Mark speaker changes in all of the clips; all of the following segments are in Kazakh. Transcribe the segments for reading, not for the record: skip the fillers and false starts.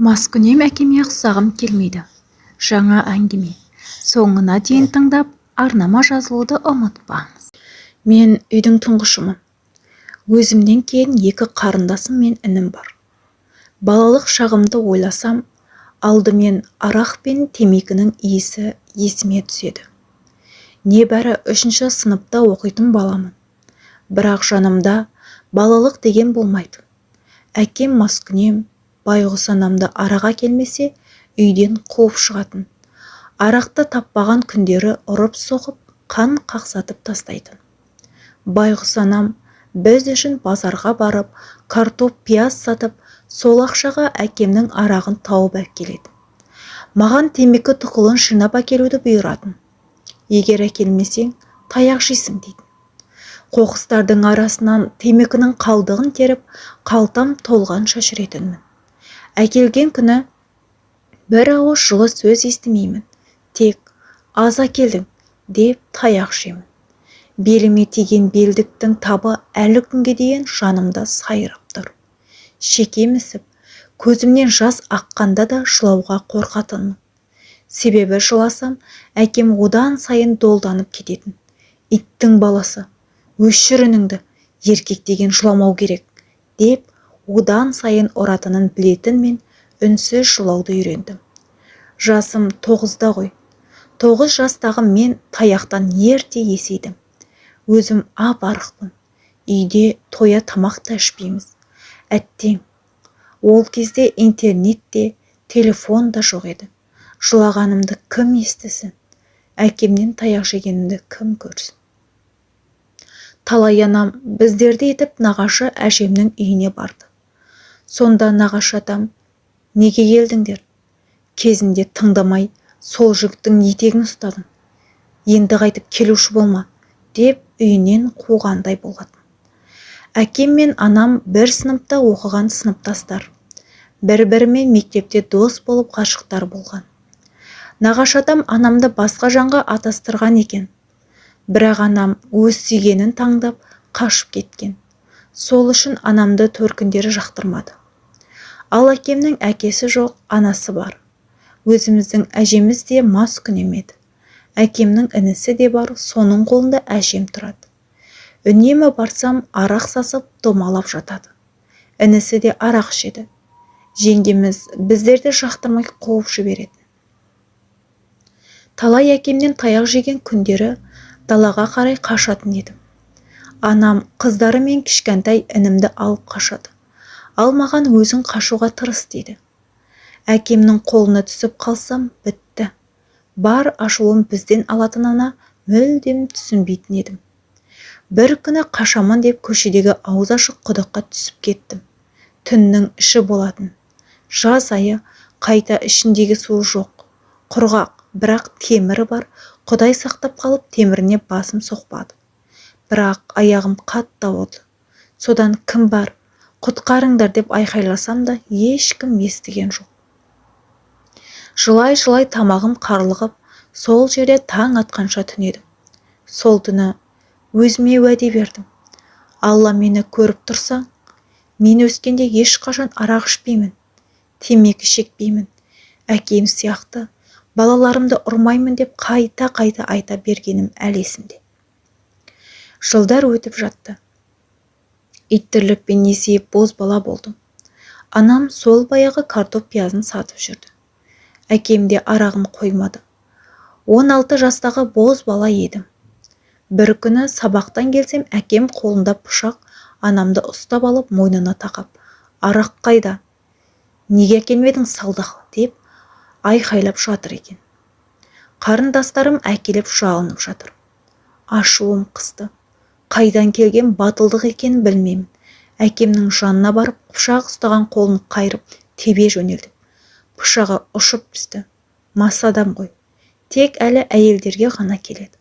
Speaker 1: Маскүнем әкеме ұқсағым келмейді. Жаңа әңгіме. Соңына дейін тыңдап, арнама жазылуды ұмытпаңыз. Мен үйдің тұңғышымын. Өзімнен кейін екі қарындасым мен інім бар. Балалық шағымды ойласам, алдымен арақ пен темекінің иісі есіме түседі. Небәрі 3-ші сыныпта оқитын баламын. Бірақ жанымда балалық деген болмайды. Әкем маскүнем, байғұс анамды араға келмесе, үйден қуып шығатын. Арақты таппаған күндері ұрып-соғып, қан қақсатып тастайтын. Байғұс анам біз үшін базарға барып, картоп, пияз сатып, сол ақшаға әкемнің арағын тауып әкеледі. Маған темекі тұқылын жинап әкелуді бұйыратын. Егер әкелмесең, таяқ жейсің дейді. Қоқыстардың арасынан темекінің қалдығын теріп, қалтам толғанша жүретінмін. Әкелген күні бір ауыз жылы сөз естімеймін. Тек аз әкелдің деп таяқ жеймін. Беліме тиген белдіктің табы әлі күнге дейін жанымда сайрап тұр. Шекем ісіп, көзімнен жас аққанда да жылауға қорқатынмын. Себебі жыласам, әкем одан сайын долданып кететін. Иттің баласы, өшір үніңді, еркек деген жыламау керек, деп одан сайын ұратынын білетін мен үнсіз жылауды үйрендім. Жасым 9-да ғой. 9 жастағы мен таяқтан ерте есейдім. Өзім ап-арықпын. Үйде тоя тамақ та ішпейміз. Әттең, ол кезде интернет те, телефон да жоқ еді. Жылағанымды кім естісін? Әкемнен таяқ жегенімді кім көрсін? Талай анам біздерді етіп нағашы әжемнің үйіне барды. Сонда нағашы атам, неге келдіңдер? Кезінде тыңдамай, сол жігіттің етегін ұстадың. Енді қайтып келуші болма, деп үйінен қуғандай болатын. Әкем мен анам бір сыныпта оқыған сыныптастар. Бір-бірімен мектепте дос болып ғашықтар болған. Нағашы атам анамды басқа жанға атастырған екен. Бірақ анам өз сүйгенін таңдап қашып кеткен. Сол үшін анамды төркіндері жақтырмады. Ал әкемнің әкесі жоқ, анасы бар. Өзіміздің әжеміз де маскүнем еді. Әкемнің інісі де бар, соның қолында әжем тұрады. Үнемі барсам, арақ сасып, домалап жатады. Інісі де арақ ішеді. Жеңгеміз біздерді жақтырмай қуып жібереді. Талай әкемнен таяқ жеген күндері далаға қарай қашатын едім. Анам қыздары мен кішкентай інімді алып қашады. Ал маған өзің қашуға тырыс дейді. Әкемнің қолына түсіп қалсам, бітті. Бар ашуым бізден алатынына мүлдем түсінбейтін едім. Бір күні қашамын деп көшедегі ауыз ашық құдыққа түсіп кеттім. Түннің іші болатын. Жаз айы, қайта ішіндегі су жоқ. Құрғақ, бірақ темірі бар. Құдай сақтап қалып теміріне басым соқпады. Бірақ аяғым қатты ауырды. Содан кім бар? Құтқарыңдар деп айқайласам да ешкім естіген жоқ. Жылай-жылай тамағым қарлығып, сол жерде таң атқанша түнедім. Сол түні өзіме уәде бердім. Алла мені көріп тұрсаң, мен өскенде ешқашан арақ ішпеймін, темекі шекпеймін, әкем сияқты балаларымды ұрмаймын деп қайта-қайта айта бергенім әлі есімде. Жылдар өтіп жатты. Иттірлікпен есейіп боз бала болдым. Анам сол баяғы картоп пиязын сатып жүрді. Әкем де арағын қоймады. 16 жастағы боз бала едім. Бір күні сабақтан келсем, әкем қолында пышақ, анамды ұстап алып мойнына тақап, арақ қайда? Неге әкелмедің салдақ? Деп айқайлап жатыр екен. Қарындастарым әкеліп жалынып жатыр. Ашуым қысты. Қайдан келген батылдық екенін білмеймін. Әкемнің жанына барып, пышақ ұстаған қолын қайырып, тебе жөнелдім. Пышағы ұшып түсті. Мас адам ғой. Тек әлі әйелдерге ғана келеді.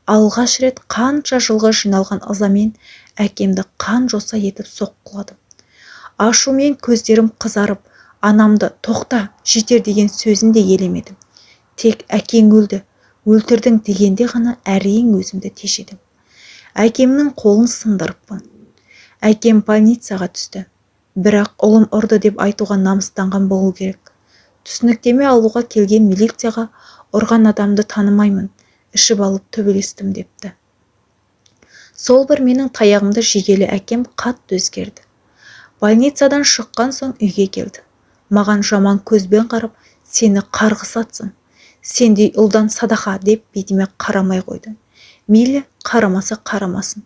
Speaker 1: Алғаш рет қанша жылғы жиналған ызамен әкемді қан жоса етіп соққыладым. Ашумен көздерім қызарып, анамды тоқта, жетер деген сөзін де елемедім. Тек әкең өлді, өлтірдің дегенде ғана әрең өзімді тежедім. Әкемнің қолын сындырыппын. Әкем больницаға түсті. Бірақ ұлым ұрды деп айтуға намыстанған болу керек. Түсініктеме алуға келген милицияға ұрған адамды танымаймын, ішіп алып төбелестім депті. Сол бір менің таяғымды жегелі әкем қатты өзгерді. Больницадан шыққан соң үйге келді. Маған жаман көзбен қарап, сені қарғыс атсын, сендей ұлдан садақа деп бетіме қарамай қойды. Мейлі қарамаса қарамасын,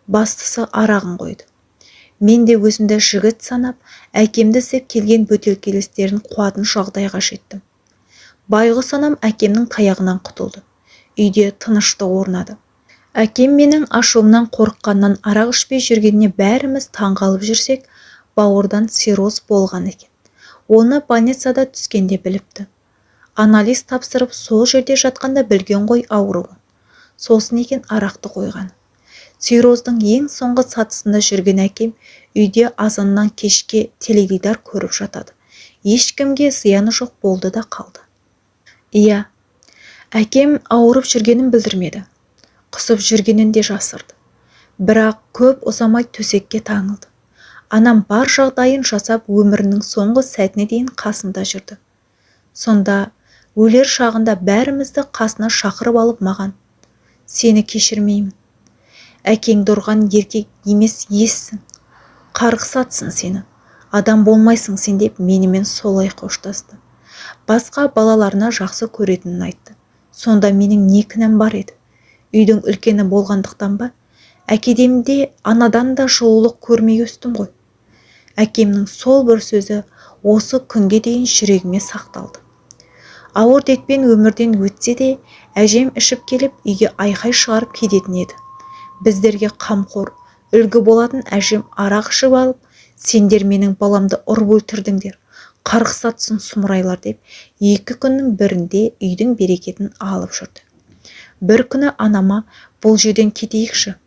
Speaker 1: бастысы арағын қойды. Мен де өзімді жігіт санап, әкемді іздеп келген бөтелкелестерін қуатын жағдайға жеттім. Байғұс анам әкемнің таяғынан құтылды. Үйде тыныштық орнады. Әкем менің ашуымнан қорыққаннан арақ ішпей жүргеніне бәріміз таңғалып жүрсек, бауырдан цирроз болған екен. Оны больницада түскенде біліпті. Анализ тапсырып, сол жерде жатқанда білген ғой ауруын. Сосын екен арақты қойған. Цирроздың ең соңғы сатысында жүрген әкем үйде азаннан кешке теледидар көріп жатады. Ешкімге зияны жоқ болды да қалды. Иә, әкем ауырып жүргенін білдірмеді. Құсып жүргенін де жасырды. Бірақ көп ұзамай төсекке таңылды. Анам бар жағдайын жасап өмірінің соңғы сәтіне дейін қасында жүрді. Сонда өлер шағында бәрімізді қасына шақырып алып маған: сені кешірмеймін. Әкеңді ұрған еркек емес ессің. Қарғыс атсын сені. Адам болмайсың сен деп менімен солай қоштасты. Басқа балаларына жақсы көретінін айтты. Сонда менің не кінәм бар еді? Үйдің үлкені болғандықтан ба? Әкедемде анадан да жылулық көрмей өстім ғой. Әкемнің сол бір сөзі осы күнге дейін жүрегіме сақталды. Ауыр дертпен өмірден өтсе де, әжем ішіп келіп үйге айқай шығарып кететін еді. Біздерге қамқор, үлгі болатын әжем арақ ішіп алып: сендер менің баламды ұрып өлтірдіңдер, қарғыс атсын сұмырайлар деп, 2 күннің бірінде үйдің берекетін алып жүрді. Бір күні анама: бұл жерден кетейікші,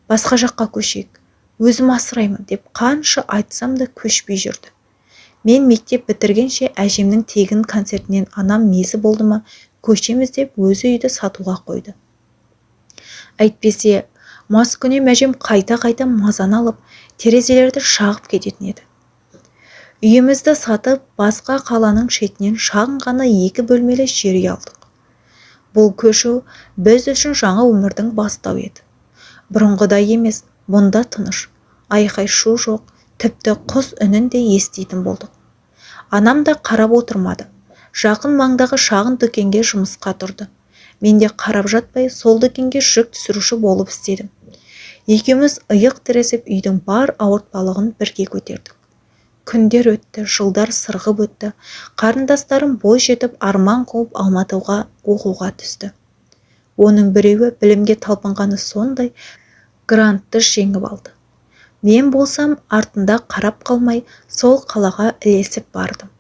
Speaker 1: басқа жаққа көшейік, өзім асыраймын деп қанша айтсам да көшпей жүрді. Мен мектеп бітіргенше әжемнің тегін концертінен анам мезі болды ма, көшеміз деп өзі үйді сатуға қойды. Әйтпесе, маскүнем әжем қайта-қайта мазаны алып, терезелерді шағып кететін еді. Үйімізді сатып, басқа қаланың шетінен шағын ғана 2 бөлмелі жер алдық. Бұл көшу біз үшін жаңа өмірдің бастауы еді. Бұрынғыдай емес, бұнда тыныш, айқай-шу жоқ, тіпті құс үнін де еститін болдық. Анам да қарап отырмады. Жақын маңдағы шағын дүкенге жұмысқа тұрды. Мен де қарап жатпай сол дүкенге жүк түсіруші болып істедім. Екеуміз иық тіресіп үйдің бар ауыртпалығын бірге көтердік. Күндер өтті, жылдар сырғып өтті. Қарындастарым бой жетіп арман қуып Алматыға оқуға түсті. Оның біреуі білімге талпынғаны сондай грантты жеңіп алды. Мен болсам артында қарап қалмай сол қалаға ілесіп бардым.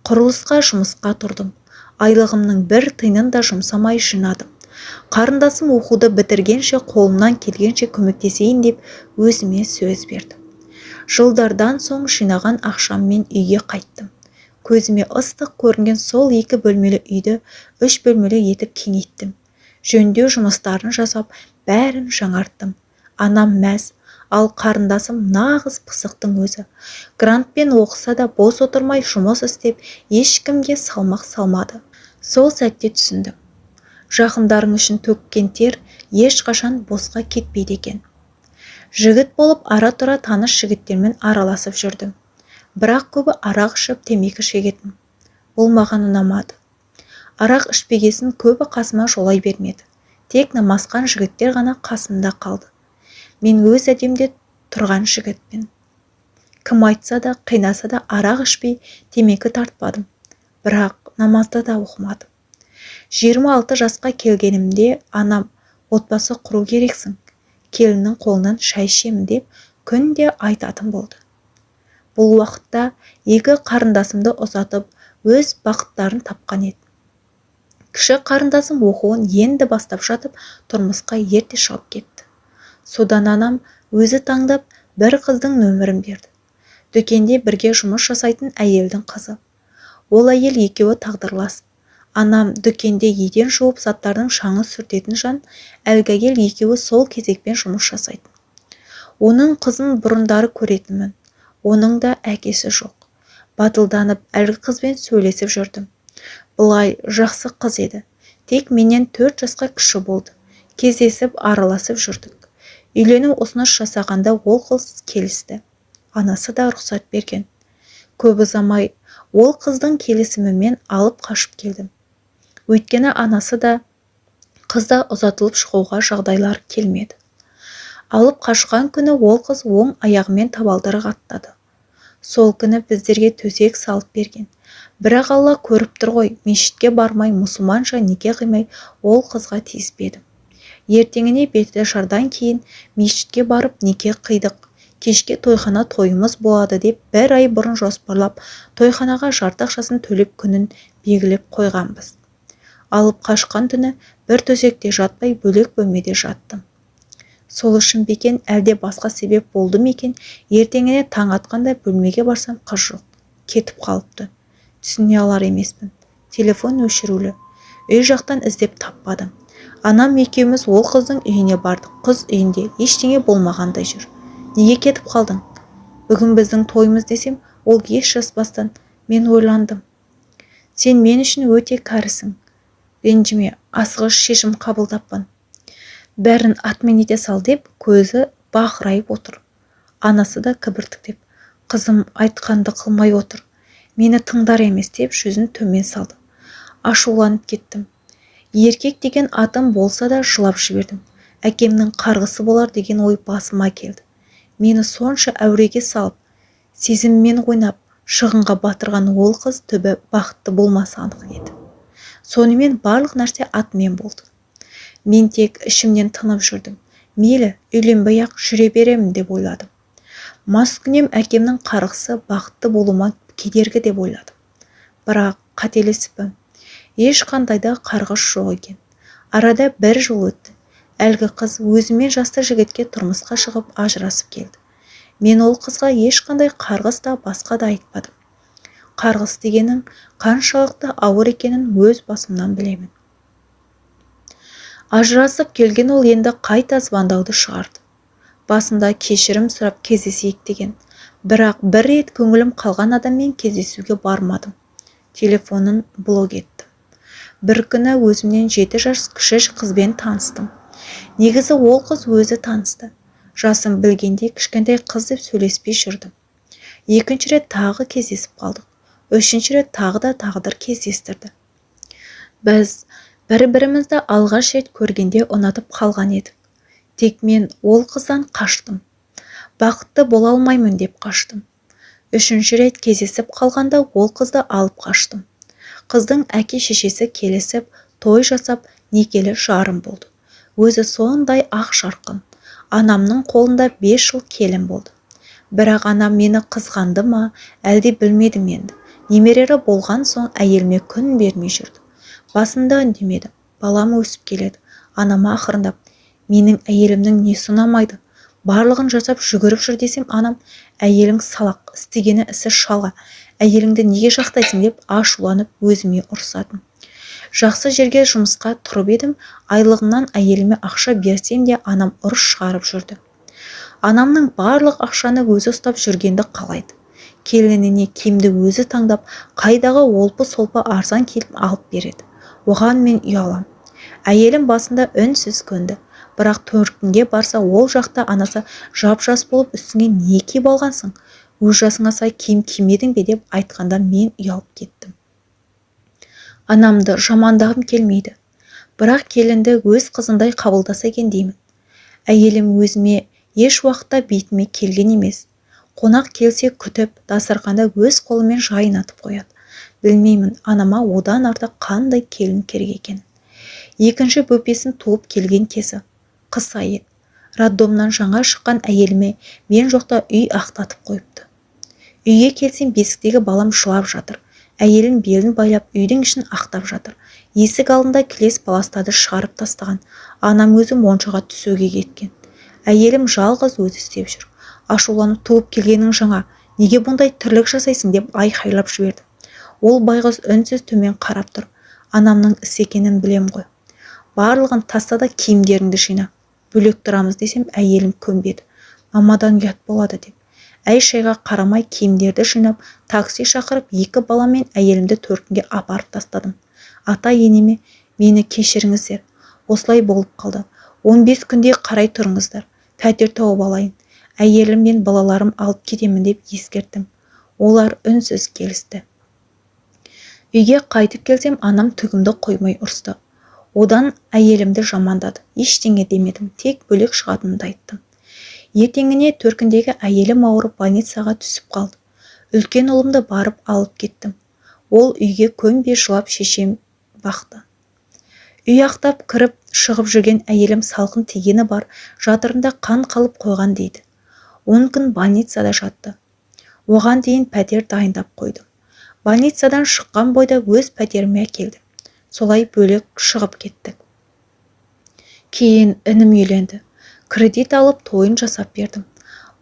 Speaker 1: Құрылысқа жұмысқа тұрдым. Айлығымның 1 тиынын да жұмсамай жинадым. Қарындасым оқуды бітіргенше қолымнан келгенше көмектесейін деп өзіме сөз бердім. Жылдардан соң жинаған ақшаммен үйге қайттым. Көзіме ыстық көрінген сол 2 бөлмелі үйді 3 бөлмелі етіп кеңейттім. Жөндеу жұмыстарын жасап, бәрін жаңарттым. Анам мәз, ал қарындасым нағыз пысықтың өзі. Грантпен оқыса да бос отырмай жұмыс істеп, ешкімге салмақ салмады. Сол сәтте түсіндім. Жақындарың үшін төккен тер ешқашан босқа кетпейді екен. Жігіт болып ара-тұра таныс жігіттермен араласып жүрдім. Бірақ көбі арақ ішіп темекі шегетін. Бұл маған ұнамады. Арақ ішпегесін көбі қасыма жолай бермеді. Тек намазхан жігіттер ғана қасымда қалды. Мен өз әдемде тұрған жігітпен. Кім айтса да, қинаса да арақ ішпей темекі тартпадым. Бірақ намазды да оқымадым. 26 жасқа келгенімде анам: отбасы құру керексің, келіннің қолынан шай ішемін деп күнде айтатын болды. Бұл уақытта 2 қарындасымды ұзатып, өз бақыттарын тапқан еді. Кіші қарындасым оқуын енді бастап жатып, тұрмысқа ерте шығып кетті. Содан анам өзі таңдап бір қыздың нөмірін берді. Дүкенде бірге жұмыс жасайтын әйелдің қызы. Ол әйел екеуі тағдырлас. Анам дүкенде еден жуып заттардың шаңы сүртетін жан, әлгі әйел екеуі сол кезекпен жұмыс жасайтын. Оның қызын бұрындары көретінмін. Оның да әкесі жоқ. Батылданып әлгі қызбен сөйлесіп жүрдім. Бұлай жақсы қыз еді. Тек менен 4 жасқа кіші болды. Кездесіп араласып жүрдік. Үйлену ұсыныс жасағанда ол қыз келісті. Анасы да рұқсат берген. Көп ұзамай ол қыздың келісімімен алып қашып келдім. Өйткені анасы да қызда ұзатылып шығуға жағдайлар келмеді. Алып қашқан күні ол қыз оң аяғымен табалдырық аттады. Сол күні біздерге төсек салып берген. Бірақ Алла көріп тұр ғой, мешітке бармай, мұсылманша неке қимай ол қызға тиіспедім. Ертеңіне беташардан кейін мешітке барып неке қидық. Кешке тойхана тойымыз болады деп 1 ай бұрын жоспарлап, тойханаға жарты ақшасын төлеп күнін белгілеп қойғанбыз. Алып қашқан түні бір төсекте жатпай бөлек бөлмеде жаттым. Сол үшін бекен әлде басқа себеп болды ма екен, ертеңіне таң атқанда бөлмеге барсам қыз жоқ, кетіп қалыпты. Түсіне алар емеспін. Телефон өшірулі. Үй жақтан іздеп таппадым. Анам екеуміз ол қыздың үйіне бардық. Қыз үйінде ештеңе болмағандай жүр. Неге кетіп қалдың? Бүгін біздің тойымыз десем, ол еш жазбастан. Мен ойландым. Сен мен үшін өте кәрісің. Ренжіме, асығыс шешім қабылдаппын. Бәрін атмен ете сал деп көзі бақырайып отыр. Анасы да кібіртіктеп, қызым айтқанды қылмай отыр. Мені тыңдар емес деп жүзін төмен салды. Ашуланып кеттім. Еркек деген атым болса да жылап жібердім. Әкемнің қарғысы болар деген ой басыма келді. Мені сонша әуреге салып, сезіммен ойнап, шығынға батырған ол қыз түбі бақытты болмасы анық еді. Сонымен барлық нәрсе атмен болды. Мен тек ішімнен тынып жүрдім. Мейлі, үйленбей-ақ жүре беремін деп ойладым. Маскүнем әкемнің қарғысы бақытты болуыма кедергі деп ойладым. Бірақ қателесіппін. Ешқандайда қарғыс жоқ екен. Арада 1 жыл өтті. Әлгі қыз өзімен жасты жігітке тұрмысқа шығып ажырасып келді. Мен ол қызға ешқандай қарғыс та басқа да айтпадым. Қарғыс дегенің қаншалықты ауыр екенін өз басымнан білемін. Ажырасып келген ол енді қайта звондауды шығарды. Басында кешірім сұрап кездесейік деген. Бірақ 1 рет көңілім қалған адаммен кездесуге бармадым. Телефонын блок еттім. Бір күні өзімнен 7 жас кіші қызбен таныстым. Негізі ол қыз өзі танысты. Жасым білгенде кішкентай қыз деп сөйлеспей жүрдім. 2 рет тағы кездесіп қалдық. 3 рет тағы да тағдыр кездестірді. Біз бір-бірімізді алғаш рет көргенде ұнатып қалған едік. Тек мен ол қыздан қаштым. Бақытты бола алмаймын деп қаштым. 3 рет кездесіп қалғанда ол қызды алып қаштым. Қыздың әке-шешесі келісіп, той жасап, некелі жарым болды. Өзі сондай ақ жарқын. Анамның қолында 5 жыл келін болды. Бірақ анам мені қызғанды ма, әлде білмедім енді. Немерері болған соң әйеліме күн бермей жүрді. Басында үндемедім. Балам өсіп келеді. Анама ақырындап, менің әйелімнің несі ұнамайды? Барлығын жасап жүгіріп жүр десем, анам, әйелің салақ, істегені ісі шалға. Әйеліңді неге жақтайсың деп ашуланып өзіме ұрсатын. Жақсы жерге жұмысқа тұрып едім, айлығымнан әйеліме ақша берсем де анам ұрыс шығарып жүрді. Анамның барлық ақшаны өзі ұстап жүргенді қалайды. Келініне киімді өзі таңдап, қайдағы олпы-солпы арзан келіп алып береді. Оған мен ұялам. Әйелім басында үнсіз көнді. Бірақ төркінге барса ол жақта анасы жап-жас болып үстіңе не киіп алғансың? Өз жасыңа сай киім кимедің бе деп айтқанда мен ұялып кеттім. Анамды жамандағым келмейді. Бірақ келінді өз қызындай қабылдаса екен деймін. Әйелім өзіме еш уақытта бетіме келген емес. Қонақ келсе күтіп, дастарханда өз қолымен жайнатып қояды. Білмеймін, анама одан артық қандай келін керек екен. 2 бөпесін туып келген кезі. Қыс айы. Роддомнан жаңа шыққан әйеліме мен жоқта үй ақтатып қойыпты. Үйге келсем бесіктегі балам жылап жатыр. Әйелін белін байлап үйдің ішін ақтап жатыр. Есік алдында кілес баластады шығарып тастаған. Анам өзі моншаға түсуге кеткен. Әйелім жалғыз өзі істеп жүр. Ашуланып туып келгенің жаңа, неге бұндай тірлік жасайсың деп айқайлап жіберді. Ол байғыз үнсіз төмен қарап тұр. Анамның іс екенін білем ғой. Барлығын таста да киімдеріңді жина. Бөлек тұрамыз десем, әйелім көнбеді. Мамадан ұят болады деп. Әй-шайға қарамай киімдерді жинап, такси шақырып 2 бала мен әйелімді төркінге апарып тастадым. Ата-енеме, мені кешіріңіздер, осылай болып қалды. 15 күнде қарай тұрыңыздар, пәтер тауып алайын. Әйелім мен балаларым алып кетемін деп ескерттім. Олар үнсіз келісті. Үйге қайтып келсем, анам түгімді қоймай ұрысты. Одан әйелімді жамандады. Ештеңе демедім, тек бөлек шығатынымды айттым. Ертеңіне төркіндегі әйелім ауырып больницаға түсіп қалды. Үлкен ұлымды барып алып кеттім. Ол үйге көнбей жылап шешем бақты. Үй ақтап кіріп шығып жүрген әйелім салқын тигені бар, жатырында қан қалып қойған дейді. 10 күн больницада жатты. Оған дейін пәтер дайындап қойдым. Больницадан шыққан бойда өз пәтеріме әкелдім. Солай бөлек шығып кеттік. Кейін інім үйленді. Кредит алып тойын жасап бердім.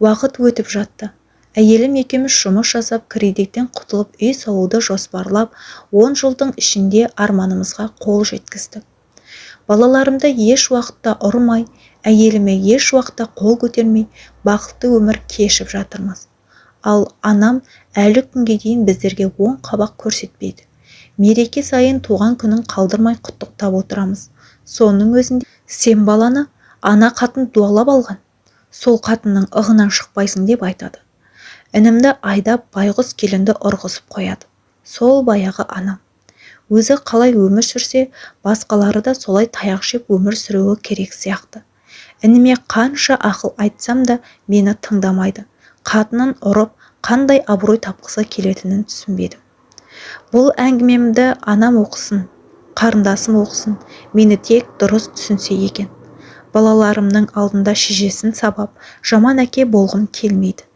Speaker 1: Уақыт өтіп жатты. Әйелім екеуміз жұмыс жасап, кредиттен құтылып үй салуды жоспарлап, 10 жылдың ішінде арманымызға қол жеткіздік. Балаларымды еш уақытта ұрмай, әйеліме еш уақытта қол көтермей, бақытты өмір кешіп жатырмыз. Ал анам әлі күнге дейін біздерге оң қабақ көрсетпейді. Мереке сайын туған күнін қалдырмай құттықтап отырамыз. Соның өзінде сен баланы ана қатын дуалап алған, сол қатынның ығынан шықпайсың деп айтады. Інімді айдап байғұс келінді ұрғызып қояды. Сол баяғы анам. Өзі қалай өмір сүрсе, басқалары да солай таяқ жеп өмір сүруі керек сияқты. Ініме қанша ақыл айтсам да мені тыңдамайды. Қатынын ұрып, қандай абырой тапқысы келетінін түсінбедім. Бұл әңгімемді анам оқысын, қарындасым оқысын, мені тек дұрыс түсінсе екен. Балаларымның алдында шешесін сабап, жаман әке болғым келмейді.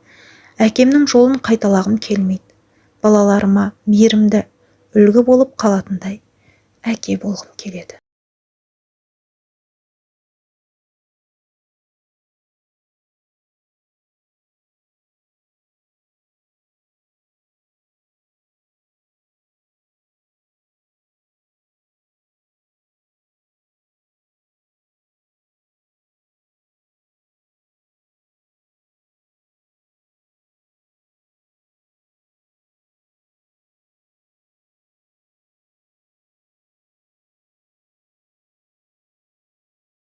Speaker 1: Әкемнің жолын қайталағым келмейді. Балаларыма мейірімді, үлгі болып қалатындай әке болғым келеді.